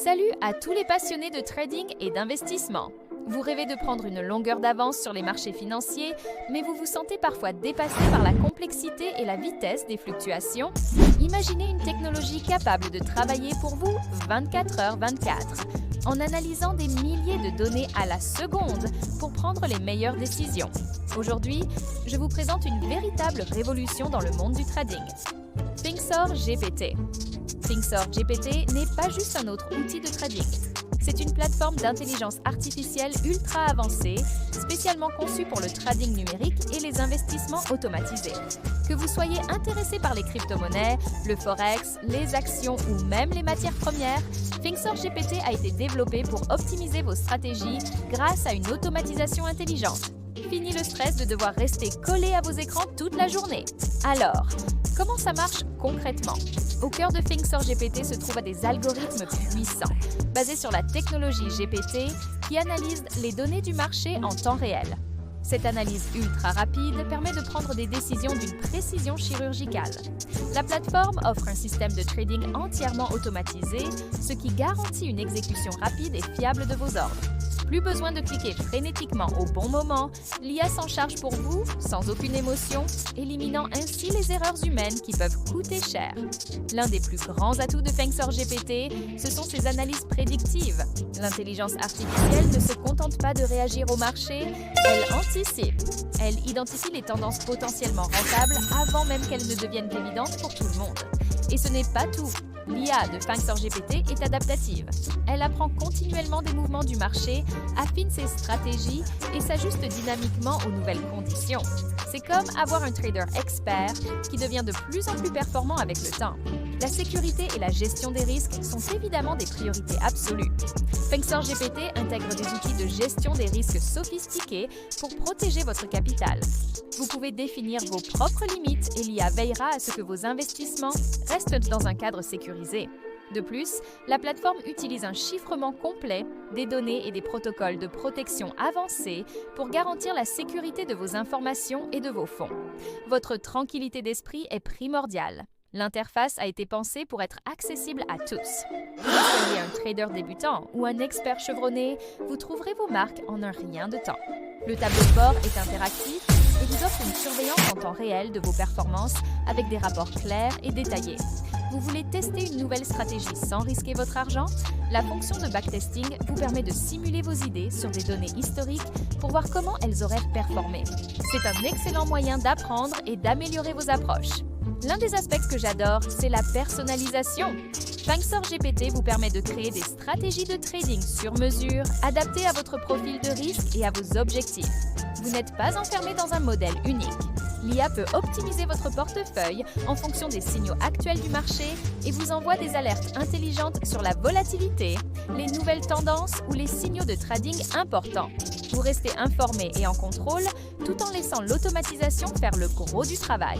Salut à tous les passionnés de trading et d'investissement. Vous rêvez de prendre une longueur d'avance sur les marchés financiers, mais vous vous sentez parfois dépassé par la complexité et la vitesse des fluctuations? Imaginez une technologie capable de travailler pour vous 24h/24, en analysant des milliers de données à la seconde pour prendre les meilleures décisions. Aujourd'hui, je vous présente une véritable révolution dans le monde du trading. Finxor GPT. Finxor GPT n'est pas juste un autre outil de trading. C'est une plateforme d'intelligence artificielle ultra avancée, spécialement conçue pour le trading numérique et les investissements automatisés. Que vous soyez intéressé par les crypto-monnaies, le forex, les actions ou même les matières premières, Finxor GPT a été développé pour optimiser vos stratégies grâce à une automatisation intelligente. Fini le stress de devoir rester collé à vos écrans toute la journée. Alors, comment ça marche concrètement? Au cœur de Finxor GPT se trouvent des algorithmes puissants, basés sur la technologie GPT qui analyse les données du marché en temps réel. Cette analyse ultra rapide permet de prendre des décisions d'une précision chirurgicale. La plateforme offre un système de trading entièrement automatisé, ce qui garantit une exécution rapide et fiable de vos ordres. Plus besoin de cliquer frénétiquement au bon moment, l'IA s'en charge pour vous, sans aucune émotion, éliminant ainsi les erreurs humaines qui peuvent coûter cher. L'un des plus grands atouts de Finxor GPT, ce sont ses analyses prédictives. L'intelligence artificielle ne se contente pas de réagir au marché, elle anticipe. Elle identifie les tendances potentiellement rentables avant même qu'elles ne deviennent évidentes pour tout le monde. Et ce n'est pas tout. L'IA de Finxor GPT est adaptative. Elle apprend continuellement des mouvements du marché, affine ses stratégies et s'ajuste dynamiquement aux nouvelles conditions. C'est comme avoir un trader expert qui devient de plus en plus performant avec le temps. La sécurité et la gestion des risques sont évidemment des priorités absolues. Finxor GPT intègre des outils de gestion des risques sophistiqués pour protéger votre capital. Vous pouvez définir vos propres limites et l'IA veillera à ce que vos investissements restent dans un cadre sécurisé. De plus, la plateforme utilise un chiffrement complet, des données et des protocoles de protection avancés pour garantir la sécurité de vos informations et de vos fonds. Votre tranquillité d'esprit est primordiale. L'interface a été pensée pour être accessible à tous. Que vous soyez un trader débutant ou un expert chevronné, vous trouverez vos marques en un rien de temps. Le tableau de bord est interactif et vous offre une surveillance en temps réel de vos performances avec des rapports clairs et détaillés. Vous voulez tester une nouvelle stratégie sans risquer votre argent? La fonction de backtesting vous permet de simuler vos idées sur des données historiques pour voir comment elles auraient performé. C'est un excellent moyen d'apprendre et d'améliorer vos approches. L'un des aspects que j'adore, c'est la personnalisation. Finxor GPT vous permet de créer des stratégies de trading sur mesure, adaptées à votre profil de risque et à vos objectifs. Vous n'êtes pas enfermé dans un modèle unique. L'IA peut optimiser votre portefeuille en fonction des signaux actuels du marché et vous envoie des alertes intelligentes sur la volatilité, les nouvelles tendances ou les signaux de trading importants. Vous restez informé et en contrôle tout en laissant l'automatisation faire le gros du travail.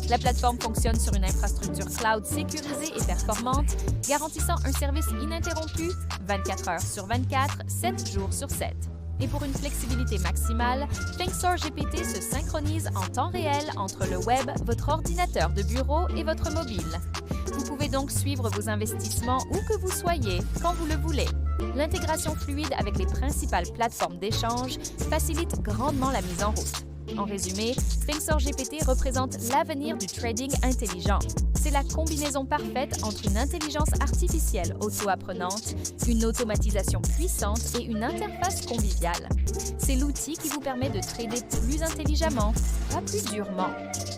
La plateforme fonctionne sur une infrastructure cloud sécurisée et performante, garantissant un service ininterrompu 24h/24, 7 jours sur 7. Et pour une flexibilité maximale, Finxor GPT se synchronise en temps réel entre le web, votre ordinateur de bureau et votre mobile. Vous pouvez donc suivre vos investissements où que vous soyez, quand vous le voulez. L'intégration fluide avec les principales plateformes d'échange facilite grandement la mise en route. En résumé, Finxor GPT représente l'avenir du trading intelligent. C'est la combinaison parfaite entre une intelligence artificielle auto-apprenante, une automatisation puissante et une interface conviviale. C'est l'outil qui vous permet de trader plus intelligemment, pas plus durement.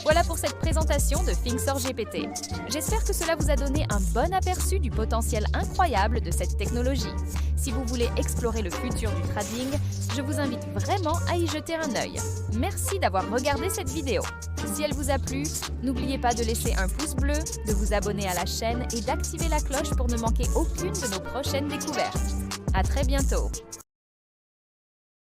Voilà pour cette présentation de Finxor GPT. J'espère que cela vous a donné un bon aperçu du potentiel incroyable de cette technologie. Si vous voulez explorer le futur du trading, je vous invite vraiment à y jeter un œil. Merci d'avoir regardé cette vidéo. Si elle vous a plu, n'oubliez pas de laisser un pouce bleu, de vous abonner à la chaîne et d'activer la cloche pour ne manquer aucune de nos prochaines découvertes. À très bientôt!